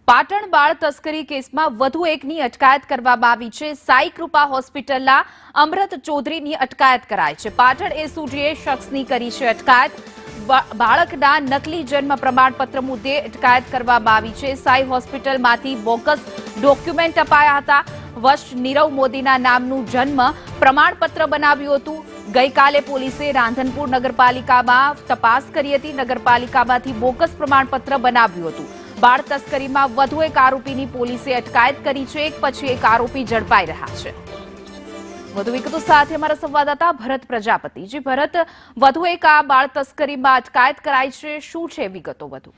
પાટણ બાળ તસ્કરી કેસમાં વધુ એકની અટકાયત કરવામાં આવી છે। સાઈ કૃપા હોસ્પિટલના અમૃત ચૌધરીની અટકાયત કરાઈ છે। પાટણ એસઓજીએ શખ્સની કરી છે અટકાયત। બાળકના નકલી જન્મ પ્રમાણપત્ર મુદ્દે અટકાયત કરવામાં આવી છે। સાઈ હોસ્પિટલમાંથી બોગસ ડોક્યુમેન્ટ અપાયા હતા। વર્ષ નીરવ મોદીના નામનું જન્મ પ્રમાણપત્ર બનાવ્યું હતું। ગઈકાલે પોલીસે રાંધનપુર નગરપાલિકામાં તપાસ કરી હતી। નગરપાલિકામાંથી બોગસ પ્રમાણપત્ર બનાવ્યું હતું। બાળ તસ્કરીમાં વધુ એક આરોપીની પોલીસે અટકાયત કરી છે। એક પછી એક આરોપી ઝડપાઈ રહ્યા છે। વધુ વિગતો સાથે અમારા સંવાદદાતા ભરત પ્રજાપતિ। જી ભરત, વધુ એક આ બાળ તસ્કરીમાં અટકાયત કરાઈ છે, શું છે વિગતો વધુ?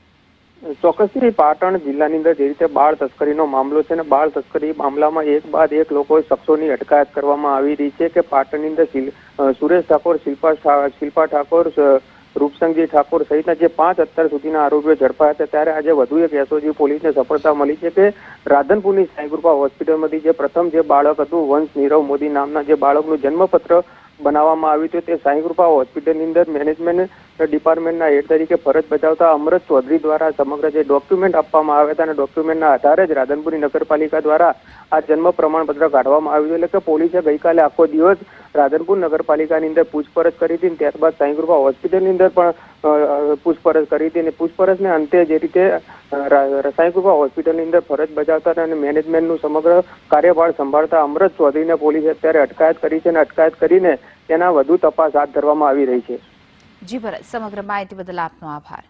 ચોક્કસથી પાટણ જિલ્લાની અંદર જે રીતે બાળ તસ્કરીનો મામલો છે ને બાળ તસ્કરી મામલામાં એક બાદ એક શખ્સોની અટકાયત કરવામાં આવી રહી છે કે પાટણની અંદર સુરેશ ઠાકોર, શિલ્પા ઠાકોર, રૂપસંગજી ઠાકોર સહિતના જે 5 અત્યાર સુધીના આરોપીઓ ઝડપાયા હતા, ત્યારે આજે વધુ એક એસઓજી પોલીસને સફળતા મળી છે કે રાધનપુરની સાઈ કૃપા હોસ્પિટલમાંથી જે પ્રથમ જે બાળક હતું વંશ નીરવ મોદી નામના જે બાળકનું જન્મપત્ર બનાવવામાં આવ્યું હતું તે સાઈ કૃપા હોસ્પિટલની અંદર મેનેજમેન્ટ ડિપાર્ટમેન્ટના હેડ તરીકે ફરજ બજાવતા અમૃત ચૌધરી દ્વારા સમગ્ર જે ડોક્યુમેન્ટ આપવામાં આવ્યા હતા અને ડોક્યુમેન્ટના આધારે જ રાધનપુરની નગરપાલિકા દ્વારા આ જન્મ પ્રમાણપત્ર કાઢવામાં આવ્યું। એટલે કે પોલીસે ગઈકાલે આખો દિવસ રાધનપુર નગરપાલિકાની અંદર પૂછપરછ કરી હતી, ત્યારબાદ સાઈ કૃપા હોસ્પિટલની અંદર પણ પૂછપરછ કરી હતી અને પૂછપરછને અંતે જે રીતે સાઈ કૃપા હોસ્પિટલની અંદર ફરજ બજાવતા અને મેનેજમેન્ટનું સમગ્ર કાર્યભાર સંભાળતા અમૃત ચૌધરીને પોલીસે અત્યારે અટકાયત કરી છે અને અટકાયત કરીને તેના વધુ તપાસ હાથ ધરવામાં આવી રહી છે। જી ભરત, સમગ્ર માહિતી બદલ આપનો આભાર।